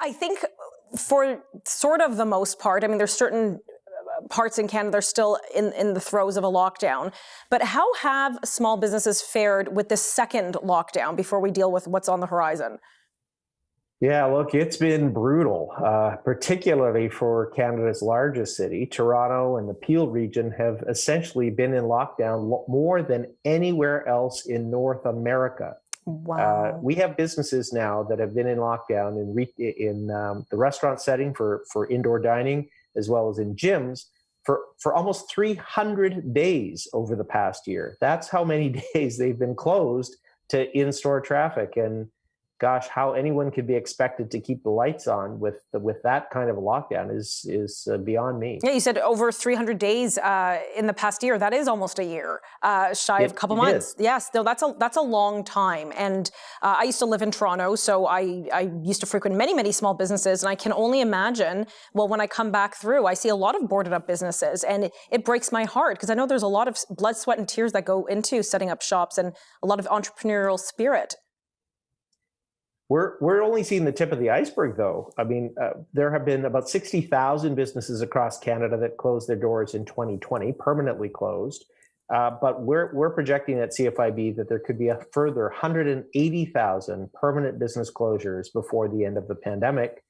I think for sort of the most part, I mean, there's certain parts in Canada are still in the throes of a lockdown. But how have small businesses fared with this second lockdown before we deal with what's on the horizon? Yeah, look, it's been brutal, particularly for Canada's largest city. Toronto and the Peel region have essentially been in lockdown more than anywhere else in North America. Wow. We have businesses now that have been in lockdown in the restaurant setting for indoor dining, as well as in gyms, for almost 300 days over the past year. That's how many days they've been closed to in-store traffic. And gosh, how anyone could be expected to keep the lights on with that kind of a lockdown is beyond me. Yeah, you said over 300 days in the past year. That is almost a year, shy of a couple months. Yes, no, that's a long time. And I used to live in Toronto, so I used to frequent many small businesses, and I can only imagine. Well, when I come back through, I see a lot of boarded up businesses, and it breaks my heart because I know there's a lot of blood, sweat, and tears that go into setting up shops, and a lot of entrepreneurial spirit. We're only seeing the tip of the iceberg, though. I mean, there have been about 60,000 businesses across Canada that closed their doors in 2020, permanently closed. But we're projecting at CFIB that there could be a further 180,000 permanent business closures before the end of the pandemic.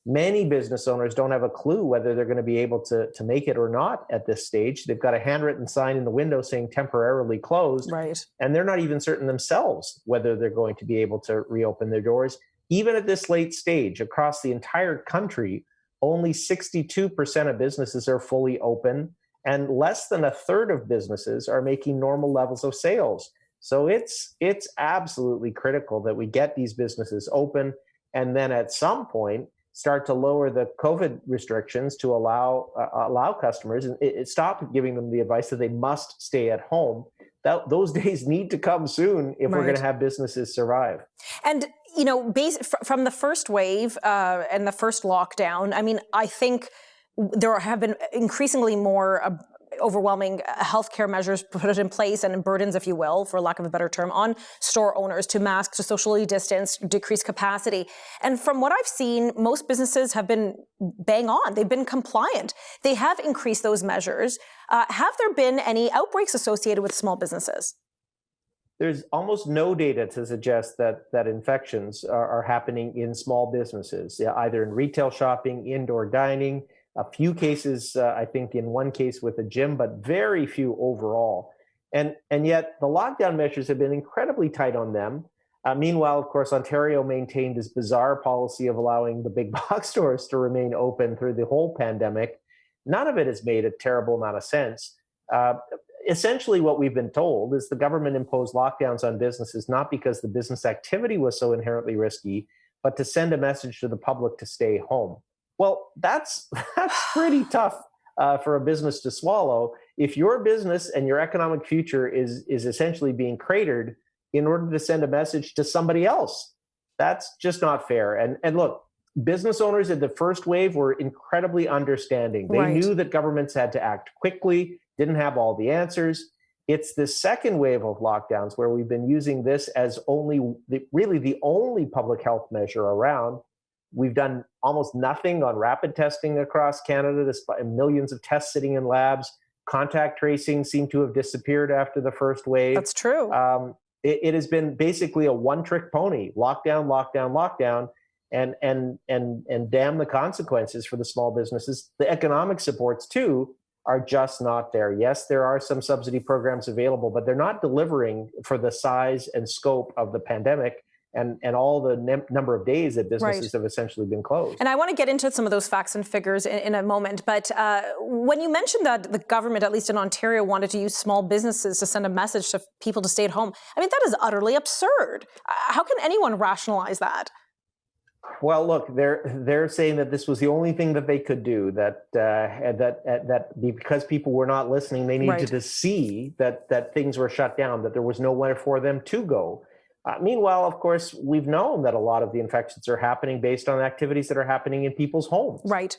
Many business owners don't have a clue whether they're going to be able to make it or not at this stage. They've got a handwritten sign in the window saying temporarily closed, right? And they're not even certain themselves whether they're going to be able to reopen their doors. Even at this late stage, across the entire country, only 62% of businesses are fully open, and less than a third of businesses are making normal levels of sales. So it's absolutely critical that we get these businesses open, and then at some point start to lower the COVID restrictions to allow customers and stop giving them the advice that they must stay at home. Those days need to come soon if we're going to have businesses survive. And you know, from the first wave and the first lockdown, I mean, I think there have been increasingly more overwhelming healthcare measures put in place and burdens, if you will, for lack of a better term, on store owners to mask, to socially distance, decrease capacity. And from what I've seen, most businesses have been bang on. They've been compliant. They have increased those measures. Have there been any outbreaks associated with small businesses? There's almost no data to suggest that infections are happening in small businesses, either in retail shopping, indoor dining. A few cases, I think in one case with a gym, but very few overall. And yet the lockdown measures have been incredibly tight on them. Meanwhile, of course, Ontario maintained this bizarre policy of allowing the big box stores to remain open through the whole pandemic. None of it has made a terrible amount of sense. Essentially, what we've been told is the government imposed lockdowns on businesses not because the business activity was so inherently risky, but to send a message to the public to stay home. Well, that's pretty tough for a business to swallow. If your business and your economic future is essentially being cratered in order to send a message to somebody else, that's just not fair. And look, business owners in the first wave were incredibly understanding. They knew that governments had to act quickly, didn't have all the answers. It's the second wave of lockdowns where we've been using this as really the only public health measure around. We've done almost nothing on rapid testing across Canada, despite millions of tests sitting in labs. Contact tracing seemed to have disappeared after the first wave. That's true. It has been basically a one-trick pony: lockdown, lockdown, lockdown, and damn the consequences for the small businesses. The economic supports too are just not there. Yes, there are some subsidy programs available, but they're not delivering for the size and scope of the pandemic and all the number of days that businesses have essentially been closed. And I want to get into some of those facts and figures in a moment. But when you mentioned that the government, at least in Ontario, wanted to use small businesses to send a message to people to stay at home, I mean, that is utterly absurd. How can anyone rationalize that? Well, look, they're saying that this was the only thing that they could do. That because people were not listening, they needed to see that things were shut down, that there was nowhere for them to go. Meanwhile, of course, we've known that a lot of the infections are happening based on activities that are happening in people's homes. Right.